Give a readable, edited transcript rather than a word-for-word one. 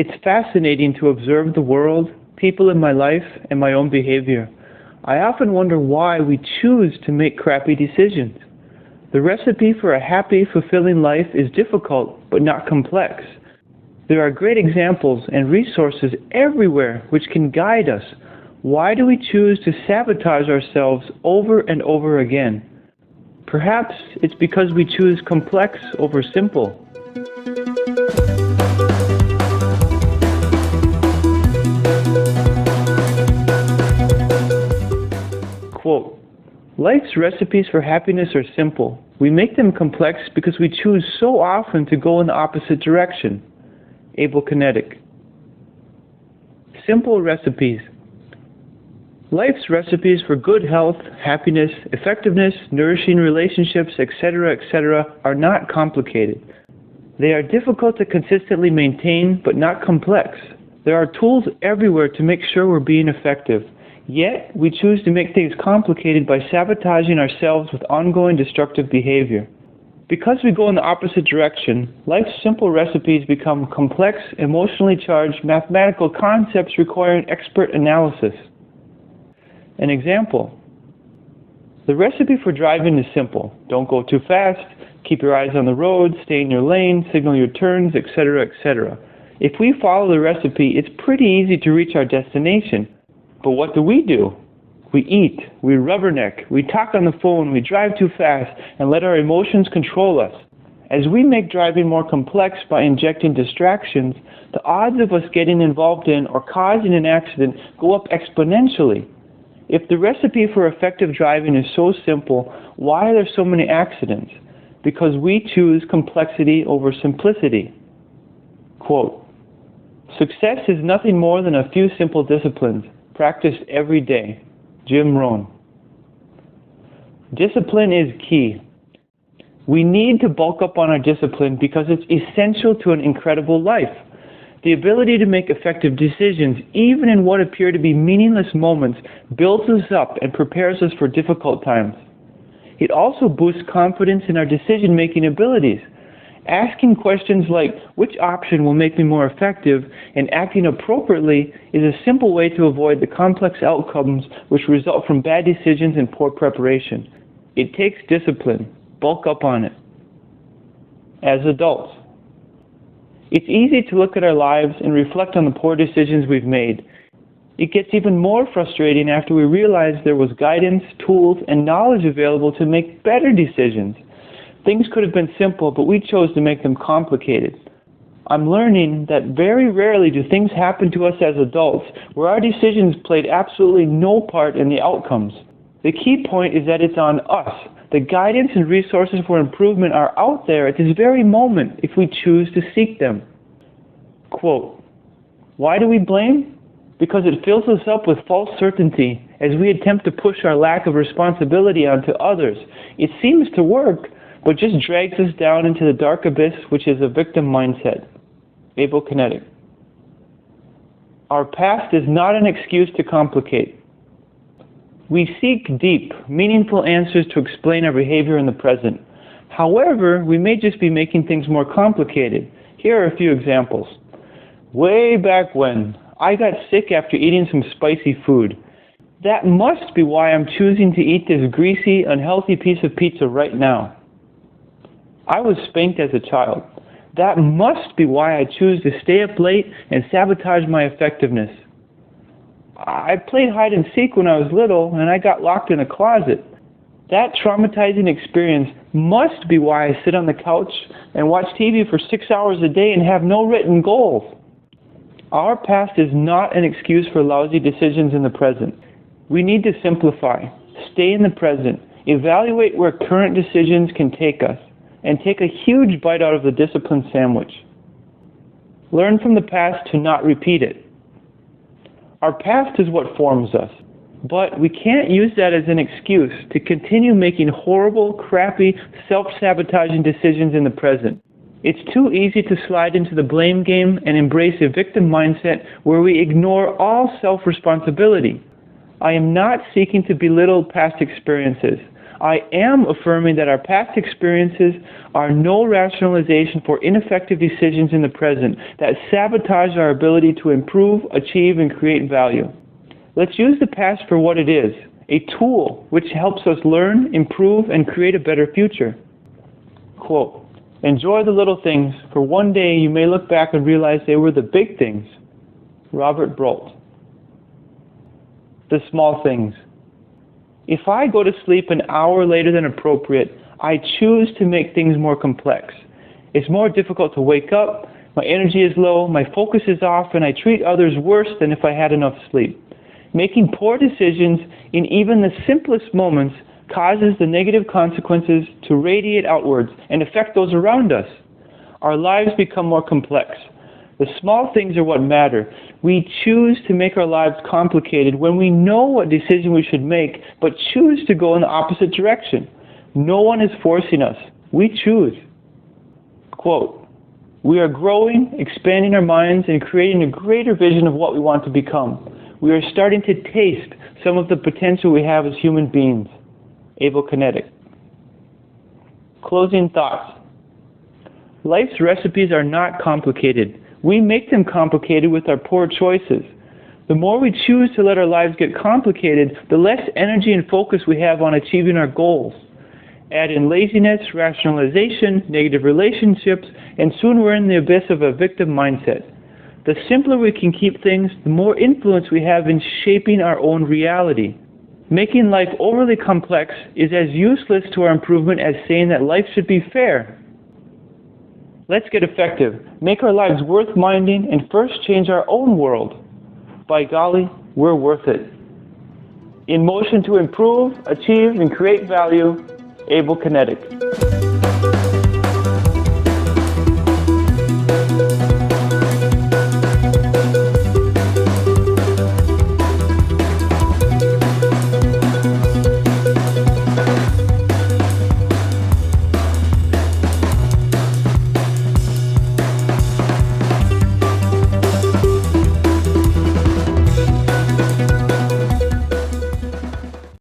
It's fascinating to observe the world, people in my life, and my own behavior. I often wonder why we choose to make crappy decisions. The recipe for a happy, fulfilling life is difficult, but not complex. There are great examples and resources everywhere which can guide us. Why do we choose to sabotage ourselves over and over again? Perhaps it's because we choose complex over simple. Quote, "Life's recipes for happiness are simple. We make them complex because we choose so often to go in the opposite direction." Kinetic. Simple recipes. Life's recipes for good health, happiness, effectiveness, nourishing relationships, etc., are not complicated. They are difficult to consistently maintain, but not complex. There are tools everywhere to make sure we're being effective. Yet, we choose to make things complicated by sabotaging ourselves with ongoing destructive behavior. Because we go in the opposite direction, life's simple recipes become complex, emotionally charged mathematical concepts requiring expert analysis. An example. The recipe for driving is simple. Don't go too fast, keep your eyes on the road, stay in your lane, signal your turns, etc. If we follow the recipe, it's pretty easy to reach our destination. But what do? We eat, we rubberneck, we talk on the phone, we drive too fast, and let our emotions control us. As we make driving more complex by injecting distractions, the odds of us getting involved in or causing an accident go up exponentially. If the recipe for effective driving is so simple, why are there so many accidents? Because we choose complexity over simplicity. Quote, "Success is nothing more than a few simple disciplines, practiced every day." Jim Rohn. Discipline is key. We need to bulk up on our discipline because it's essential to an incredible life. The ability to make effective decisions, even in what appear to be meaningless moments, builds us up and prepares us for difficult times. It also boosts confidence in our decision-making abilities. Asking questions like, which option will make me more effective, and acting appropriately is a simple way to avoid the complex outcomes which result from bad decisions and poor preparation. It takes discipline. Bulk up on it. As adults, it's easy to look at our lives and reflect on the poor decisions we've made. It gets even more frustrating after we realize there was guidance, tools, and knowledge available to make better decisions. Things could have been simple, but we chose to make them complicated. I'm learning that very rarely do things happen to us as adults where our decisions played absolutely no part in the outcomes. The key point is that it's on us. The guidance and resources for improvement are out there at this very moment if we choose to seek them. Quote, "Why do we blame? Because it fills us up with false certainty as we attempt to push our lack of responsibility onto others. It seems to work, but just drags us down into the dark abyss, which is a victim mindset." Kinetic. Our past is not an excuse to complicate. We seek deep, meaningful answers to explain our behavior in the present. However, we may just be making things more complicated. Here are a few examples. Way back when, I got sick after eating some spicy food. That must be why I'm choosing to eat this greasy, unhealthy piece of pizza right now. I was spanked as a child. That must be why I choose to stay up late and sabotage my effectiveness. I played hide and seek when I was little and I got locked in a closet. That traumatizing experience must be why I sit on the couch and watch TV for 6 hours a day and have no written goals. Our past is not an excuse for lousy decisions in the present. We need to simplify, stay in the present, evaluate where current decisions can take us, and take a huge bite out of the discipline sandwich. Learn from the past to not repeat it. Our past is what forms us, but we can't use that as an excuse to continue making horrible, crappy, self-sabotaging decisions in the present. It's too easy to slide into the blame game and embrace a victim mindset where we ignore all self-responsibility. I am not seeking to belittle past experiences. I am affirming that our past experiences are no rationalization for ineffective decisions in the present that sabotage our ability to improve, achieve, and create value. Let's use the past for what it is, a tool which helps us learn, improve, and create a better future. Quote, "Enjoy the little things, for one day you may look back and realize they were the big things." Robert Brault. The small things. If I go to sleep an hour later than appropriate, I choose to make things more complex. It's more difficult to wake up, my energy is low, my focus is off, and I treat others worse than if I had enough sleep. Making poor decisions in even the simplest moments causes the negative consequences to radiate outwards and affect those around us. Our lives become more complex. The small things are what matter. We choose to make our lives complicated when we know what decision we should make, but choose to go in the opposite direction. No one is forcing us. We choose. Quote, "We are growing, expanding our minds, and creating a greater vision of what we want to become. We are starting to taste some of the potential we have as human beings." Abel Kinetic. Closing thoughts. Life's recipes are not complicated. We make them complicated with our poor choices. The more we choose to let our lives get complicated, the less energy and focus we have on achieving our goals. Add in laziness, rationalization, negative relationships, and soon we're in the abyss of a victim mindset. The simpler we can keep things, the more influence we have in shaping our own reality. Making life overly complex is as useless to our improvement as saying that life should be fair. Let's get effective, make our lives worth minding, and first change our own world. By golly, we're worth it. In motion to improve, achieve, and create value, Abel Kinetic.